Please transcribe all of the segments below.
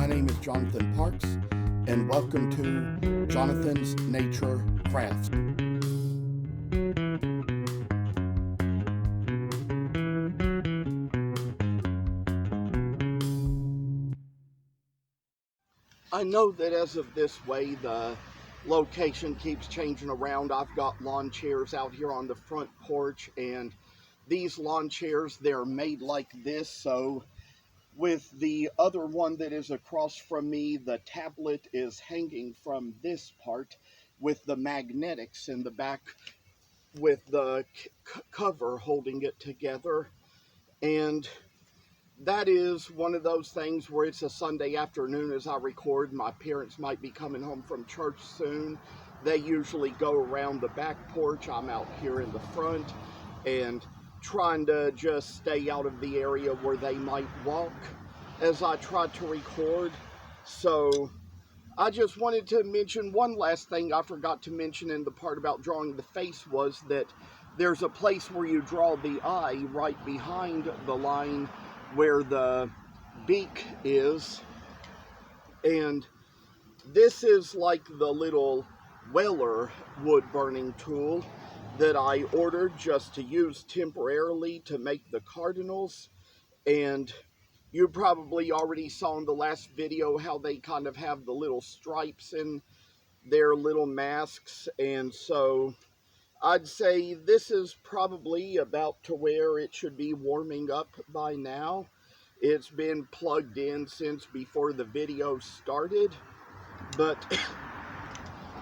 My name is Jonathan Parks, and welcome to Jonathan's Nature Crafts. I know that as of this way, the location keeps changing around. I've got lawn chairs out here on the front porch, and these lawn chairs, they're made like this, so with the other one that is across from me, the tablet is hanging from this part with the magnetics in the back with the cover holding it together. And that is one of those things where it's a Sunday afternoon as I record. My parents might be coming home from church soon. They usually go around the back porch. I'm out here in the front and trying to just stay out of the area where they might walk as I try to record. So I just wanted to mention one last thing I forgot to mention in the part about drawing the face was that there's a place where you draw the eye right behind the line where the beak is, and this is like the little Weller wood burning tool that I ordered just to use temporarily to make the Cardinals. And you probably already saw in the last video how they kind of have the little stripes in their little masks, and so I'd say this is probably about to where it should be warming up by now. It's been plugged in since before the video started, but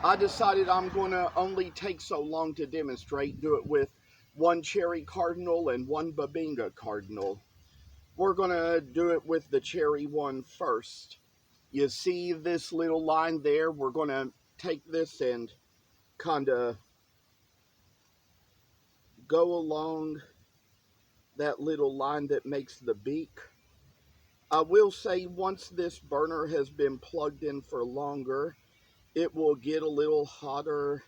I decided I'm going to only take so long to demonstrate, do it with one cherry cardinal and one Bubinga cardinal. We're going to do it with the cherry one first. You see this little line there? We're going to take this and kind of go along that little line that makes the beak. I will say once this burner has been plugged in for longer, it will get a little hotter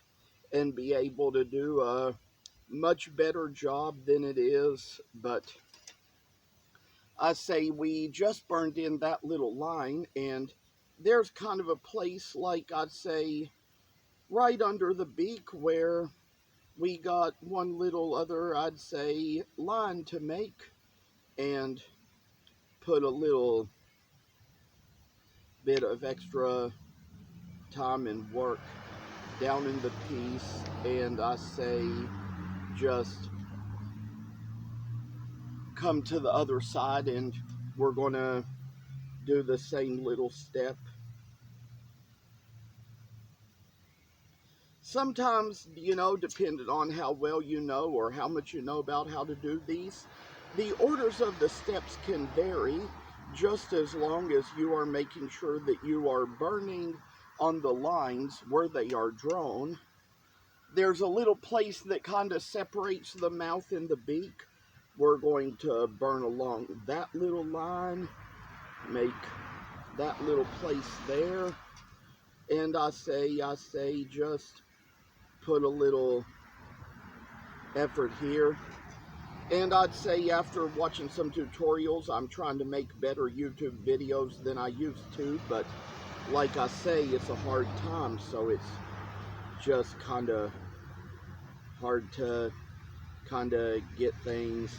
and be able to do a much better job than it is. But I say we just burned in that little line, and there's kind of a place, like I'd say right under the beak, where we got one little other, I'd say, line to make, and put a little bit of extra time and work down in the piece, and I say just come to the other side and we're going to do the same little step. Sometimes, depending on how well you know or how much you know about how to do these, the orders of the steps can vary, just as long as you are making sure that you are burning on the lines where they are drawn. There's a little place that kind of separates the mouth and the beak. We're going to burn along that little line, make that little place there, and I say just put a little effort here. And I'd say after watching some tutorials, I'm trying to make better YouTube videos than I used to, but like I say, it's a hard time, so it's just kind of hard to get things,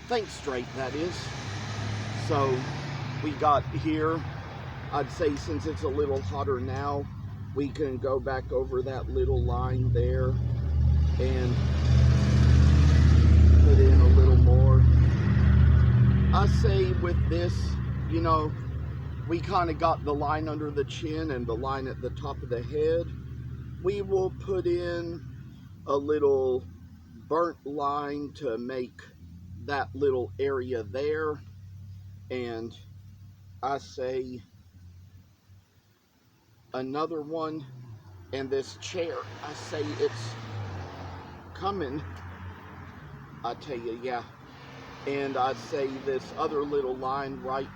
think straight, that is. So we got here, I'd say since it's a little hotter now, we can go back over that little line there and put in a little more. I say with this, we kind of got the line under the chin and the line at the top of the head. We will put in a little burnt line to make that little area there, and I say another one. And this chair, I say it's coming, I tell you, yeah. And I'd say this other little line right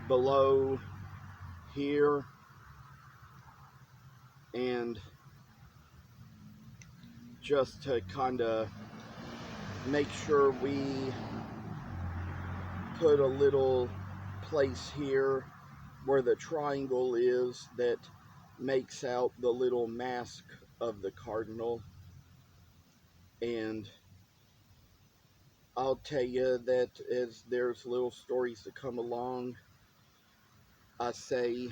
below here, and just to kind of make sure we put a little place here where the triangle is that makes out the little mask of the cardinal. And I'll tell you that as there's little stories that come along, I say,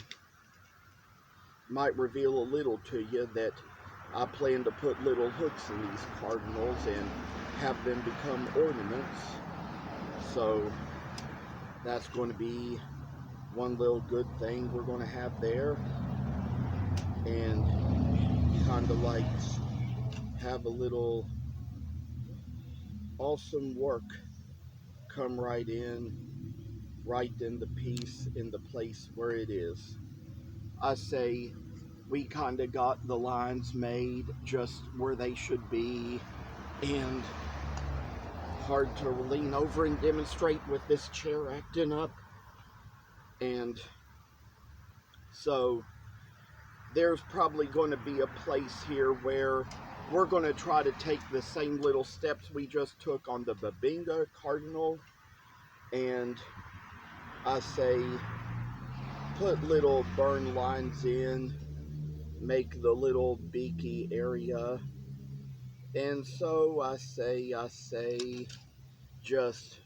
might reveal a little to you that I plan to put little hooks in these cardinals and have them become ornaments. So that's going to be one little good thing we're going to have there. And kind of like have a little awesome work come right in the piece in the place where it is. I say we kind of got the lines made just where they should be, and hard to lean over and demonstrate with this chair acting up. And so there's probably going to be a place here where we're going to try to take the same little steps we just took on the Bubinga Cardinal, and I say put little burn lines in, make the little beaky area. And so I say just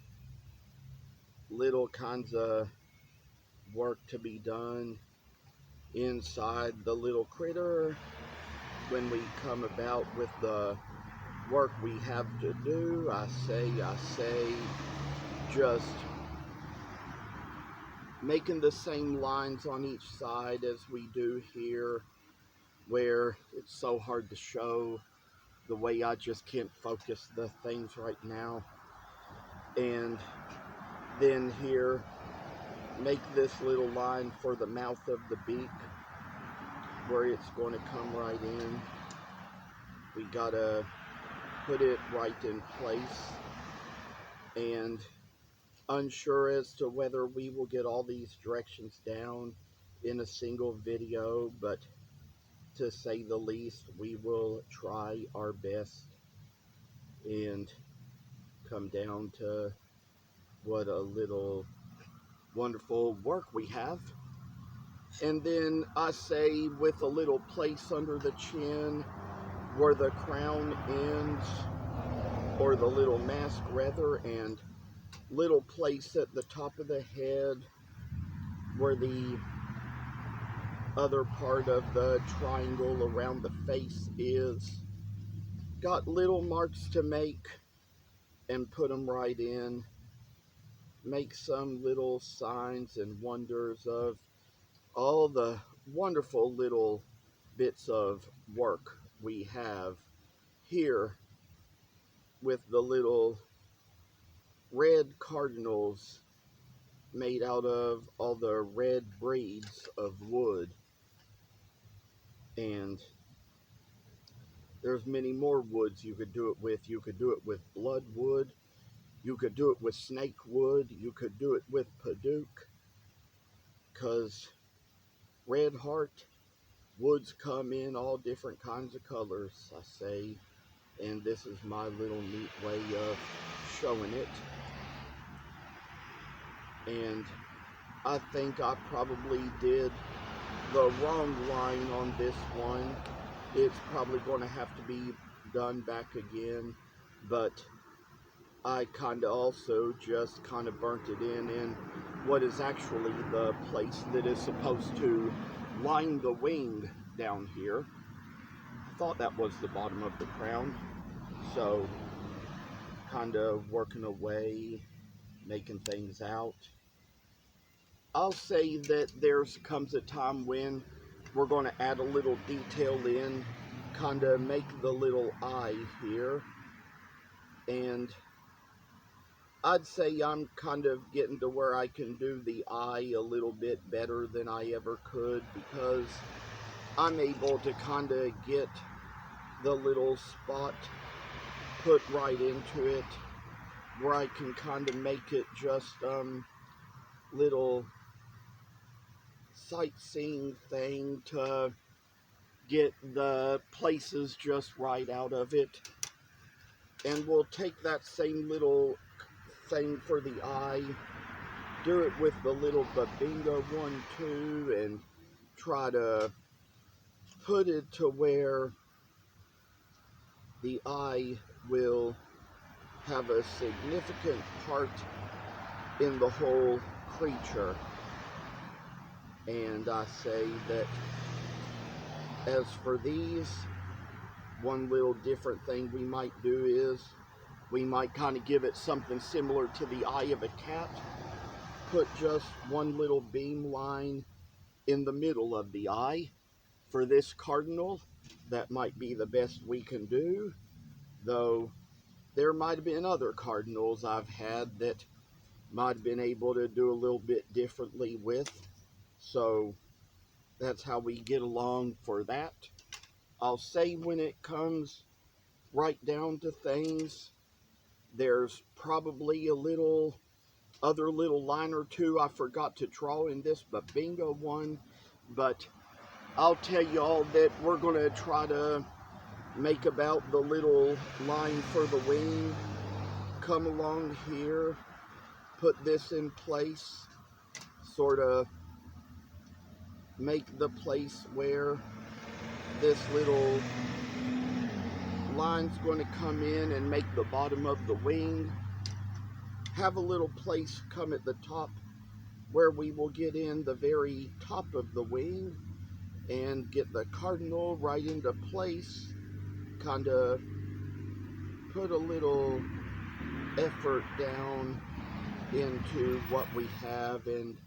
little kinds of work to be done inside the little critter when we come about with the work we have to do. I say just making the same lines on each side as we do here, where it's so hard to show the way I just can't focus the things right now. And then here, make this little line for the mouth of the beak where it's going to come right in. We gotta put it right in place, and unsure as to whether we will get all these directions down in a single video, but to say the least, we will try our best and come down to what a little wonderful work we have. And then I say with a little place under the chin where the crown ends, or the little mask rather, and little place at the top of the head where the other part of the triangle around the face is. Got little marks to make and put them right in. Make some little signs and wonders of all the wonderful little bits of work we have here with the little red cardinals made out of all the red breeds of wood. And there's many more woods you could do it with. You could do it with blood wood. You could do it with snake wood. You could do it with paduk. Because red heart woods come in all different kinds of colors, I say. And this is my little neat way of showing it. And I think I probably did the wrong line on this one. It's probably going to have to be done back again, but I kind of also just kind of burnt it in what is actually the place that is supposed to line the wing down here. I thought that was the bottom of the crown, so kind of working away, making things out. I'll say that there's comes a time when we're going to add a little detail in, kind of make the little eye here. And I'd say I'm kind of getting to where I can do the eye a little bit better than I ever could, because I'm able to kind of get the little spot put right into it, where I can kind of make it just little sightseeing thing to get the places just right out of it. And we'll take that same little thing for the eye do it with the little Bubinga one too, and try to put it to where the eye will have a significant part in the whole creature. And I say that as for these, one little different thing we might do is we might kind of give it something similar to the eye of a cat. Put just one little beam line in the middle of the eye. For this cardinal, that might be the best we can do, though there might have been other cardinals I've had that might have been able to do a little bit differently with. So that's how we get along for that. I'll say when it comes right down to things, there's probably a little other little line or two I forgot to draw in this Bubinga one, but I'll tell you all that we're going to try to make about the little line for the wing, come along here, put this in place, sort of make the place where this little line's going to come in and make the bottom of the wing. Have a little place come at the top where we will get in the very top of the wing and get the cardinal right into place. Kind of put a little effort down into what we have and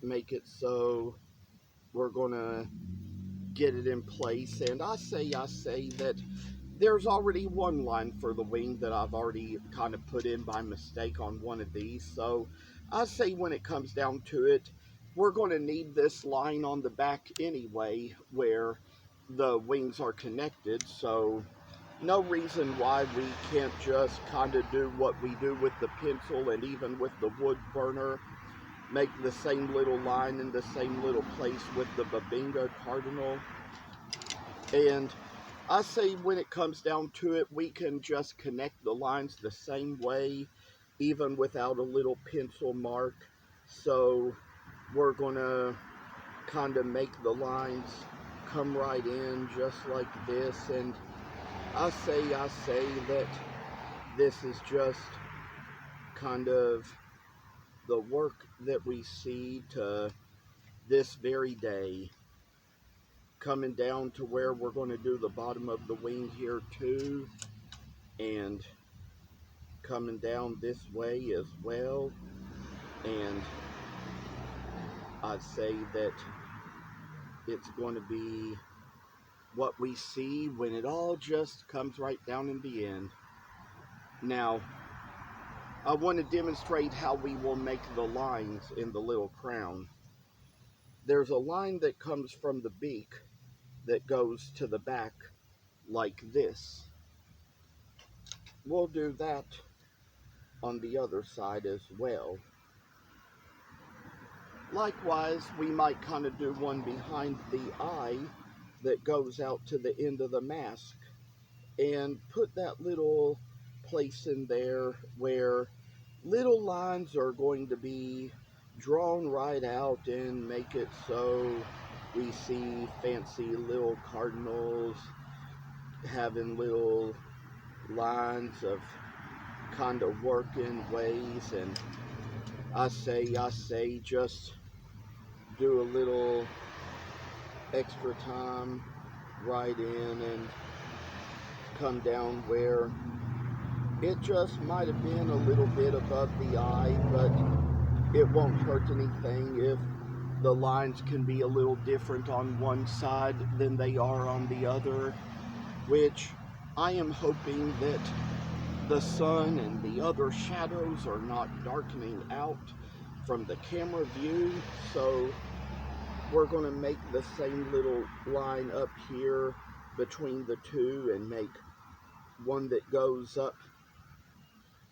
make it so we're gonna get it in place. And I say that there's already one line for the wing that I've already kind of put in by mistake on one of these. So I say when it comes down to it, we're going to need this line on the back anyway where the wings are connected. So no reason why we can't just kind of do what we do with the pencil and even with the wood burner. Make the same little line in the same little place with the Bubinga cardinal. And I say when it comes down to it, we can just connect the lines the same way, even without a little pencil mark. So we're going to kind of make the lines come right in just like this. And I say that this is just kind of the work that we see to this very day. Coming down to where we're going to do the bottom of the wing here too, and coming down this way as well. And I'd say that it's going to be what we see when it all just comes right down in the end. Now, I want to demonstrate how we will make the lines in the little crown. There's a line that comes from the beak that goes to the back like this. We'll do that on the other side as well. Likewise, we might kind of do one behind the eye that goes out to the end of the mask and put that little place in there where little lines are going to be drawn right out and make it so we see fancy little cardinals having little lines of kind of working ways. And I say just do a little extra time right in and come down where it just might have been a little bit above the eye, but it won't hurt anything if the lines can be a little different on one side than they are on the other, which I am hoping that the sun and the other shadows are not darkening out from the camera view. So we're going to make the same little line up here between the two and make one that goes up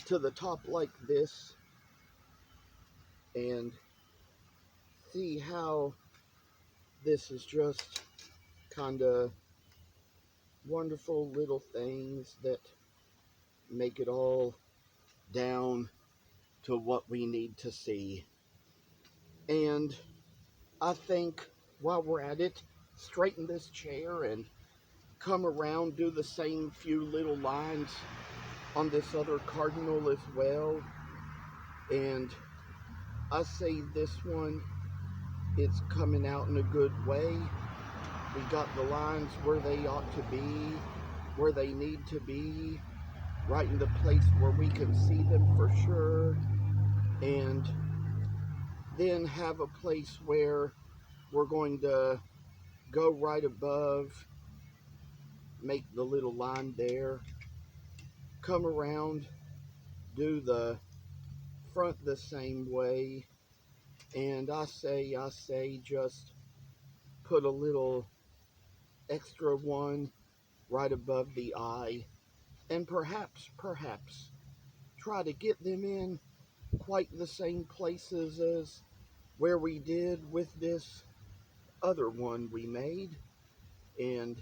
to the top like this, and see how this is just kind of wonderful little things that make it all down to what we need to see. And I think while we're at it, straighten this chair and come around, do the same few little lines on this other cardinal as well. And I say this one, it's coming out in a good way. We got the lines where they ought to be, where they need to be, right in the place where we can see them for sure. And then have a place where we're going to go right above, make the little line there, come around, do the front the same way, and I say just put a little extra one right above the eye, and perhaps try to get them in quite the same places as where we did with this other one we made, and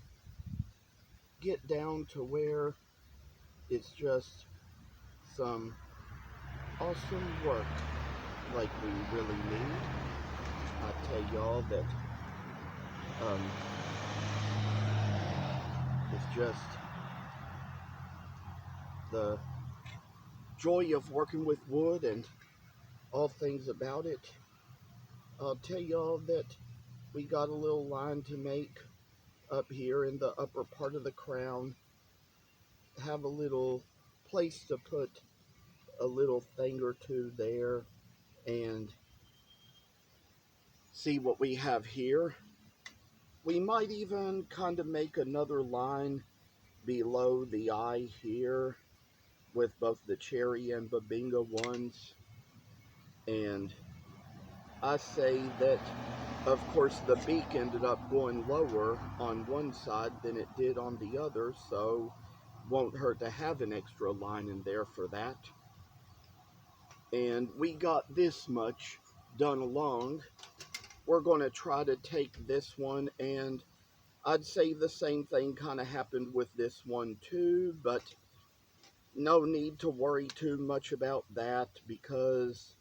get down to where it's just some awesome work like we really need. I tell y'all that um, it's just the joy of working with wood and all things about it. I'll tell y'all that we got a little line to make up here in the upper part of the crown. Have a little place to put a little thing or two there, and see what we have here. We might even kind of make another line below the eye here with both the cherry and Bubinga ones. And I say that, of course, the beak ended up going lower on one side than it did on the other, so won't hurt to have an extra line in there for that. And we got this much done along. We're going to try to take this one, and I'd say the same thing kind of happened with this one too, but no need to worry too much about that because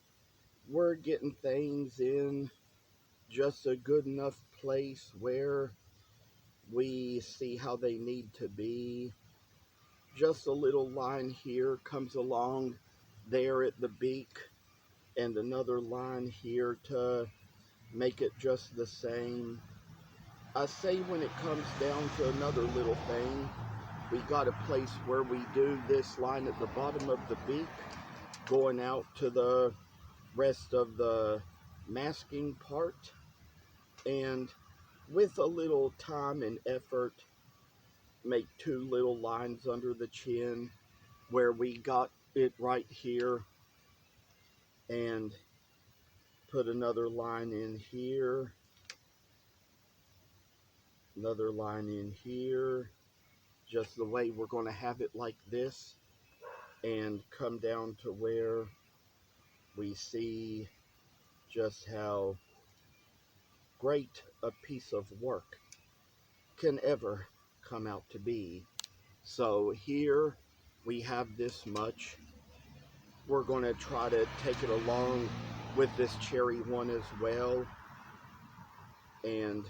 we're getting things in just a good enough place where we see how they need to be. Just a little line here comes along there at the beak, and another line here to make it just the same. I say when it comes down to another little thing, we got a place where we do this line at the bottom of the beak going out to the rest of the masking part, and with a little time and effort make two little lines under the chin where we got it right here, and put another line in here, another line in here, just the way we're going to have it like this, and come down to where we see just how great a piece of work can ever come out to be. So here we have this much. We're going to try to take it along with this cherry one as well. And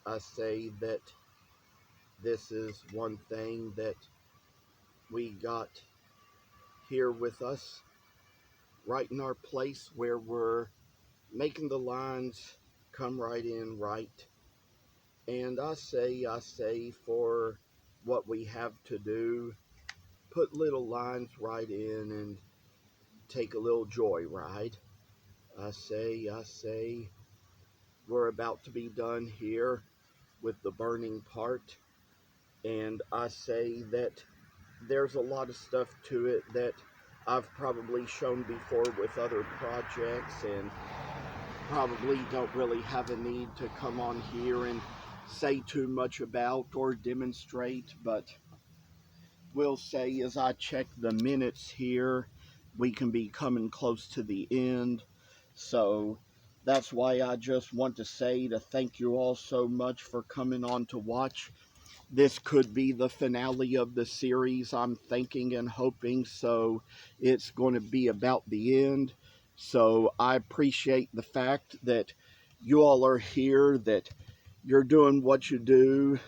I say that this is one thing that we got here with us right in our place where we're making the lines come right in right. And I say for what we have to do, put little lines right in and take a little joyride. I say we're about to be done here with the burning part, and I say that there's a lot of stuff to it that I've probably shown before with other projects and probably don't really have a need to come on here and say too much about or demonstrate, but will say as I check the minutes here, we can be coming close to the end. So that's why I just want to say to thank you all so much for coming on to watch. This could be the finale of the series, I'm thinking and hoping, so it's going to be about the end. So I appreciate the fact that you all are here, that you're doing what you do.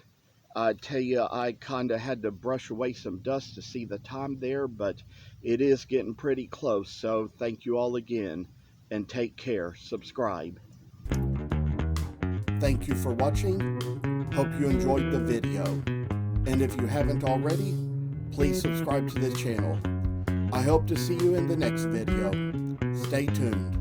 I tell you, I kind of had to brush away some dust to see the time there, but it is getting pretty close. So thank you all again, and take care. Subscribe. Thank you for watching. Hope you enjoyed the video. And if you haven't already, please subscribe to the channel. I hope to see you in the next video. Stay tuned.